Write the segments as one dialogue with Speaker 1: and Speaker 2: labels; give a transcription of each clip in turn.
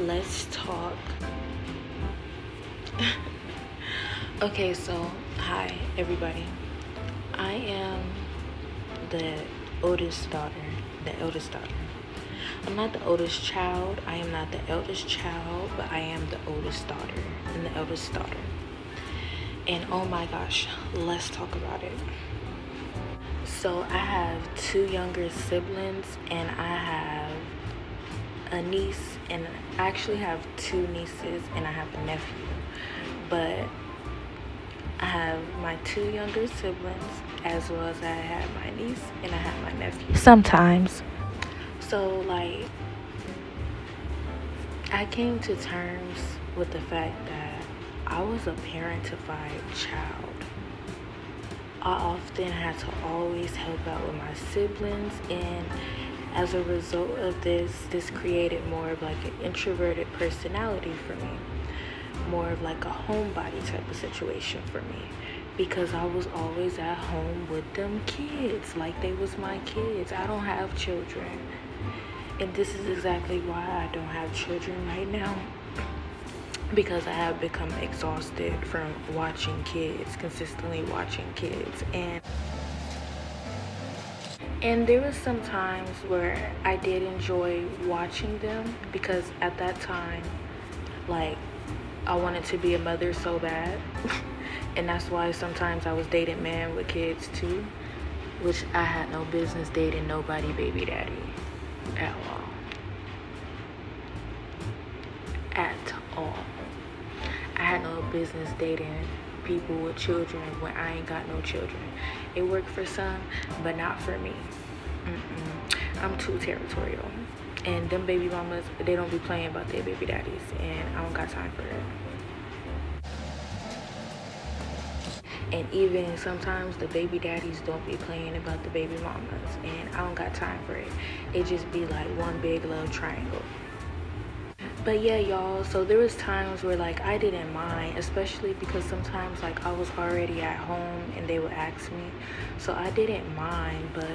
Speaker 1: let's talk. Okay, so hi everybody. I am the oldest daughter. The eldest daughter. I'm not the oldest child. I am not the eldest child, but I am the oldest daughter and the eldest daughter. And oh my gosh, let's talk about it. So I have two younger siblings, and I have a niece, and I actually have two nieces, and I have a nephew. But I have my two younger siblings, as well as I have my niece and I have my nephew. Sometimes. So, like, I came to terms with the fact that I was a parentified child. I often had to always help out with my siblings, and as a result of this created more of like an introverted personality for me, more of like a homebody type of situation for me, because I was always at home with them kids like they was my kids. I don't have children, and this is exactly why I don't have children right now, because I have become exhausted from consistently watching kids. And there was some times where I did enjoy watching them, because at that time, like, I wanted to be a mother so bad. And that's why sometimes I was dating men with kids too, which I had no business dating nobody baby daddy at all. At all. I had no business dating people with children when I ain't got no children. It worked for some, but not for me. I'm too territorial. And them baby mamas, they don't be playing about their baby daddies, and I don't got time for it. And even sometimes the baby daddies don't be playing about the baby mamas, and I don't got time for it. It just be like one big love triangle. But yeah, y'all, so there was times where like I didn't mind, especially because sometimes like I was already at home and they would ask me. So I didn't mind, but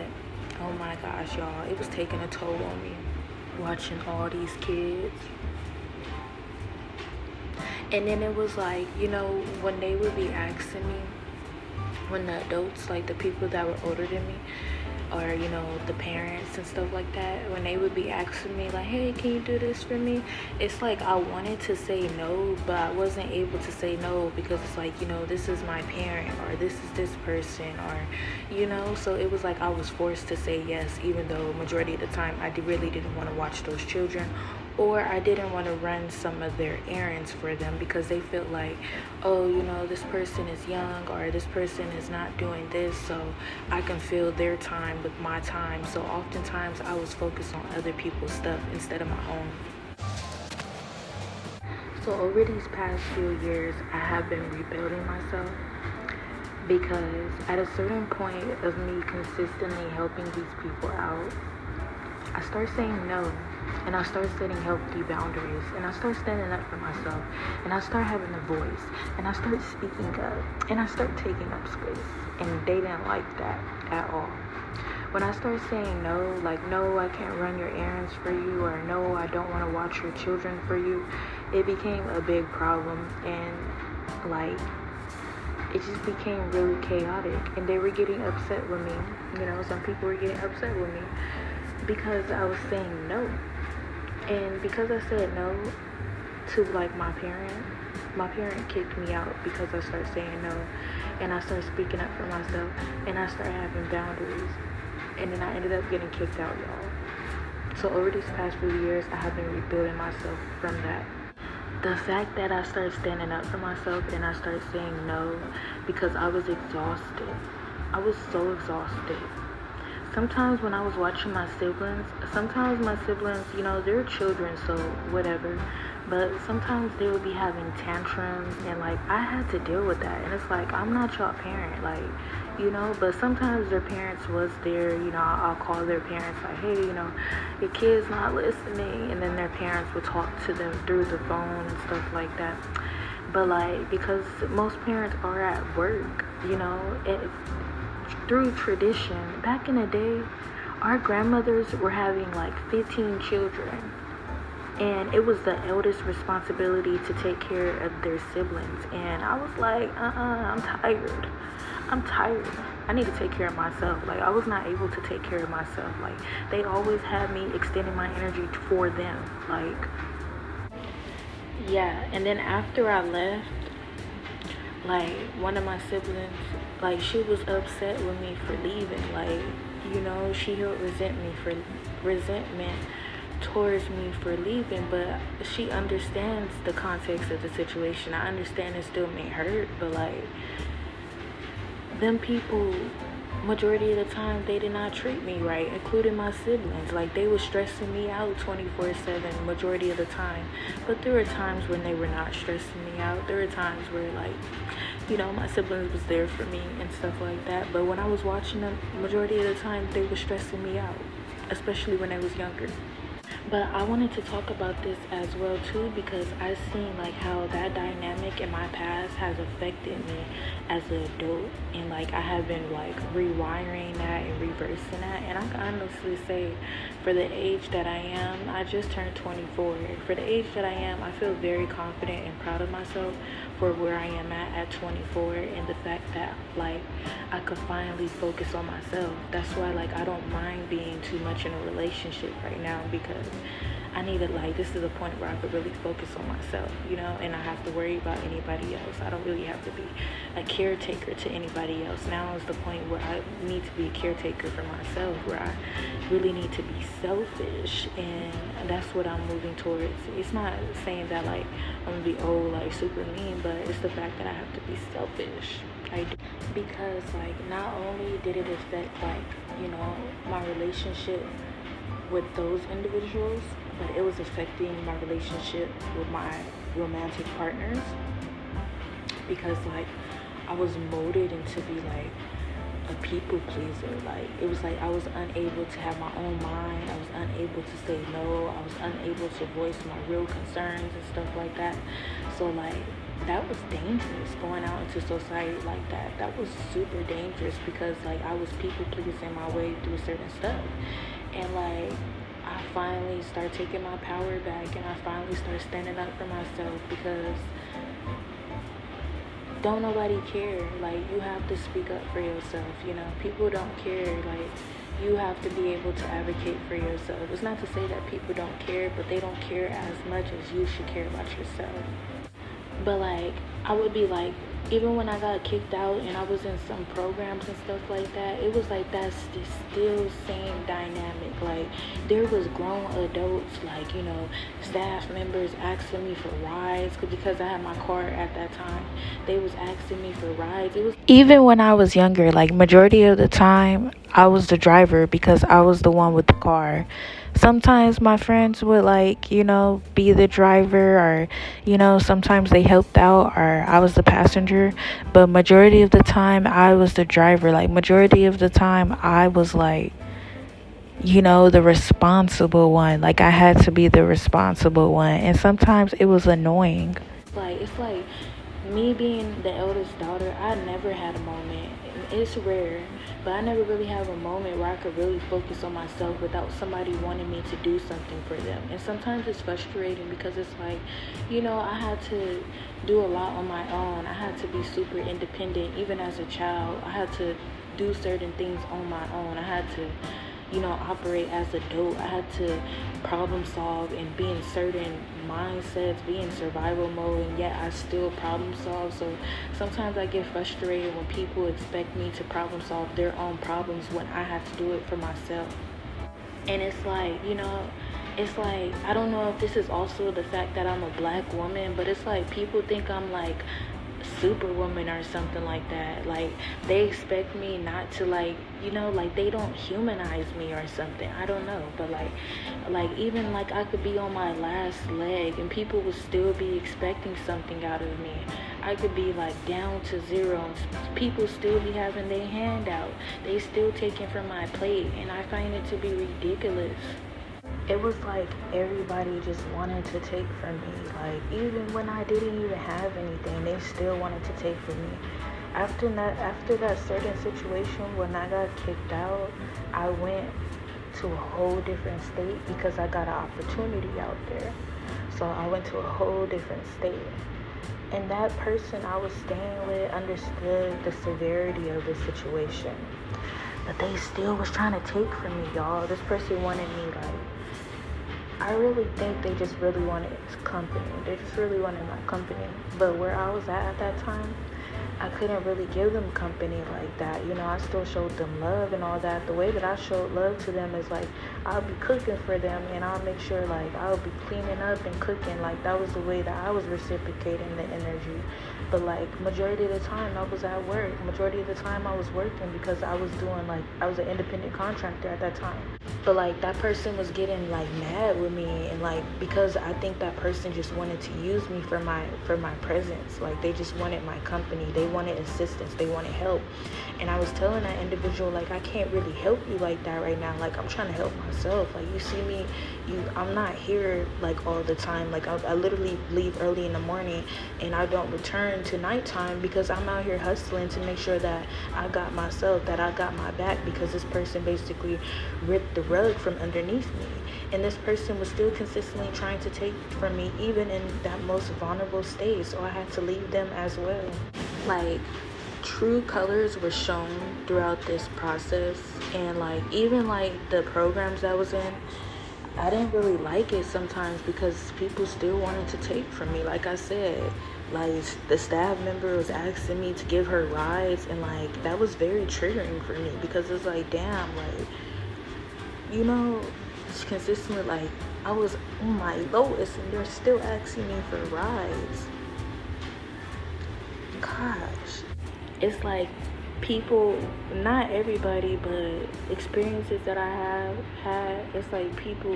Speaker 1: oh my gosh, y'all, it was taking a toll on me watching all these kids. And then it was like, when they would be asking me, when the adults, like the people that were older than me, or the parents and stuff like that, when they would be asking me like, hey, can you do this for me, it's like I wanted to say no, but I wasn't able to say no, because it's like, this is my parent, or this is this person, or so it was like I was forced to say yes, even though majority of the time I really didn't want to watch those children, or I didn't want to run some of their errands for them, because they felt like, oh, this person is young, or this person is not doing this, so I can fill their time with my time. So oftentimes I was focused on other people's stuff instead of my own. So over these past few years, I have been rebuilding myself, because at a certain point of me consistently helping these people out, I start saying no, and I start setting healthy boundaries, and I start standing up for myself, and I start having a voice, and I start speaking up, and I start taking up space, and they didn't like that at all. When I start saying no, like, no, I can't run your errands for you, or no, I don't want to watch your children for you, it became a big problem, and like, it just became really chaotic, and they were getting upset with me. Some people were getting upset with me because I was saying no. And because I said no to like my parent kicked me out, because I started saying no, and I started speaking up for myself, and I started having boundaries, and then I ended up getting kicked out, y'all. So over these past few years, I have been rebuilding myself from that. The fact that I started standing up for myself, and I started saying no, because I was exhausted. I was so exhausted. Sometimes when I was watching my siblings, they're children, so whatever. But sometimes they would be having tantrums, and like I had to deal with that. And it's like, I'm not your parent, but sometimes their parents was there, I'll call their parents like, hey, your kid's not listening. And then their parents would talk to them through the phone and stuff like that. But like, because most parents are at work, through tradition, back in the day, our grandmothers were having like 15 children. and it was the eldest responsibility to take care of their siblings. And I was like, I'm tired. I need to take care of myself. Like, I was not able to take care of myself. Like, they always had me extending my energy for them. Like, yeah. And then after I left, like, one of my siblings, like, she was upset with me for leaving. Like, she held resentment towards me for leaving, but she understands the context of the situation. I understand it still may hurt, but like, them people, majority of the time, they did not treat me right, including my siblings. Like, they were stressing me out 24/7 majority of the time. But there were times when they were not stressing me out. There were times where, like, my siblings was there for me and stuff like that. But when I was watching them, majority of the time, they were stressing me out, especially when I was younger. But I wanted to talk about this as well too, because I've seen like how that dynamic in my past has affected me as an adult, and like I have been like rewiring that and reversing that. And I can honestly say, for the age that I am, I just turned 24. For the age that I am, I feel very confident and proud of myself for where I am at 24, and the fact that like I could finally focus on myself. That's why like I don't mind being too much in a relationship right now, because I need to, like, this is a point where I could really focus on myself, and I have to worry about anybody else. I don't really have to be a caretaker to anybody else. Now is the point where I need to be a caretaker for myself, where I really need to be selfish, and that's what I'm moving towards. It's not saying that like I'm gonna be like super mean, but it's the fact that I have to be selfish. I do. Because like not only did it affect like my relationship with those individuals, but it was affecting my relationship with my romantic partners, because like I was molded into be like a people pleaser. Like, it was like I was unable to have my own mind. I was unable to say no. I was unable to voice my real concerns and stuff like that. So like that was dangerous, going out into society like that. That was super dangerous, because like I was people pleasing my way through certain stuff. And like I finally started taking my power back, and I finally started standing up for myself, because don't nobody care. Like, you have to speak up for yourself. People don't care. Like, you have to be able to advocate for yourself. It's not to say that people don't care, but they don't care as much as you should care about yourself. But like I would be like, even when I got kicked out and I was in some programs and stuff like that, it was like that's the still same dynamic. Like, there was grown adults, like, staff members asking me for rides, because I had my car at that time. They was asking me for rides. It was even when I was younger, like majority of the time I was the driver, because I was the one with the car. Sometimes my friends would like, be the driver, or, sometimes they helped out, or I was the passenger. But majority of the time I was the driver. Like, majority of the time I was like, the responsible one. Like, I had to be the responsible one. And sometimes it was annoying. Like, it's like me being the eldest daughter, I never had a moment. It's rare, but I never really have a moment where I could really focus on myself without somebody wanting me to do something for them. And sometimes it's frustrating, because it's like, I had to do a lot on my own. I had to be super independent. Even as a child, I had to do certain things on my own. I had to operate as an adult. I had to problem solve and be in certain mindsets, be in survival mode, and yet I still problem solve. So sometimes I get frustrated when people expect me to problem solve their own problems when I have to do it for myself. And it's like, it's like, I don't know if this is also the fact that I'm a black woman, but it's like people think I'm like superwoman or something like that. Like, they expect me not to like they don't humanize me or something. I don't know, but like even like I could be on my last leg and people would still be expecting something out of me. I could be like down to zero and people still be having their hand out. They still taking from my plate, and I find it to be ridiculous. It was like everybody just wanted to take from me. Like, even when I didn't even have anything, they still wanted to take from me. After that certain situation, when I got kicked out, I went to a whole different state because I got an opportunity out there. So I went to a whole different state. And that person I was staying with understood the severity of the situation. But they still was trying to take from me, y'all. This person wanted me, like, I really think they just really wanted company. They just really wanted my company. But where I was at that time, I couldn't really give them company like that. You know, I still showed them love and all that. The way that I showed love to them is like, I'll be cooking for them and I'll make sure like I'll be cleaning up and cooking. Like that was the way that I was reciprocating the energy. But like majority of the time I was at work. Majority of the time I was working because I was doing like, I was an independent contractor at that time. But like that person was getting like mad with me, and like because I think that person just wanted to use me for my presence. Like they just wanted my company, they wanted assistance, they wanted help. And I was telling that individual, like, I can't really help you like that right now. Like I'm trying to help myself. Like you see me, I'm not here like all the time. Like I literally leave early in the morning and I don't return to nighttime because I'm out here hustling to make sure that I got myself, that I got my back, because this person basically ripped the rug from underneath me. And this person was still consistently trying to take from me even in that most vulnerable state. So I had to leave them as well. Like true colors were shown throughout this process, and like even like the programs that I was in, I didn't really like it sometimes because people still wanted to take from me. Like I said, like the staff member was asking me to give her rides, and like that was very triggering for me because it's like, damn, like, you know, it's consistently like I was on my lowest and they're still asking me for rides. Gosh, it's like people, not everybody, but experiences that I have had, it's like people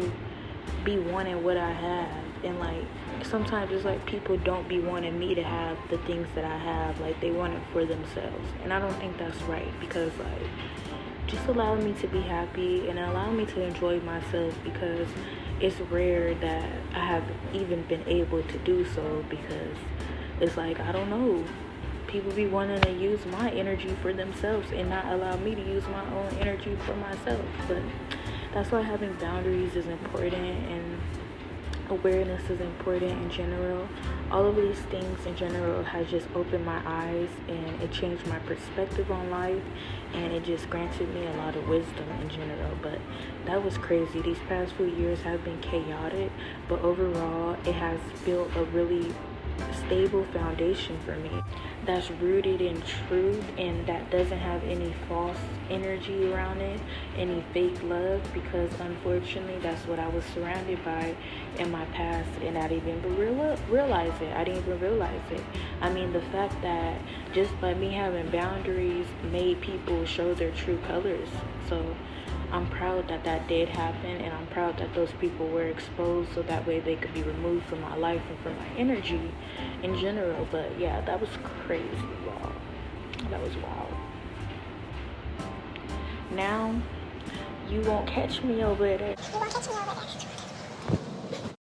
Speaker 1: be wanting what I have, and like sometimes it's like people don't be wanting me to have the things that I have. Like they want it for themselves, and I don't think that's right, because like just allow me to be happy and allow me to enjoy myself, because it's rare that I have even been able to do so, because it's like, I don't know, people be wanting to use my energy for themselves and not allow me to use my own energy for myself. But that's why having boundaries is important, and awareness is important in general. All of these things in general has just opened my eyes, and it changed my perspective on life, and it just granted me a lot of wisdom in general. But that was crazy. These past few years have been chaotic, but overall it has built a really stable foundation for me that's rooted in truth, and that doesn't have any false energy around it, any fake love, because unfortunately that's what I was surrounded by in my past, and I didn't even realize it. I didn't even realize it. I mean, the fact that just by me having boundaries made people show their true colors. So I'm proud that that did happen, and I'm proud that those people were exposed so that way they could be removed from my life and from my energy in general. But yeah, that was crazy, y'all. That was wild. Now, you won't catch me over there.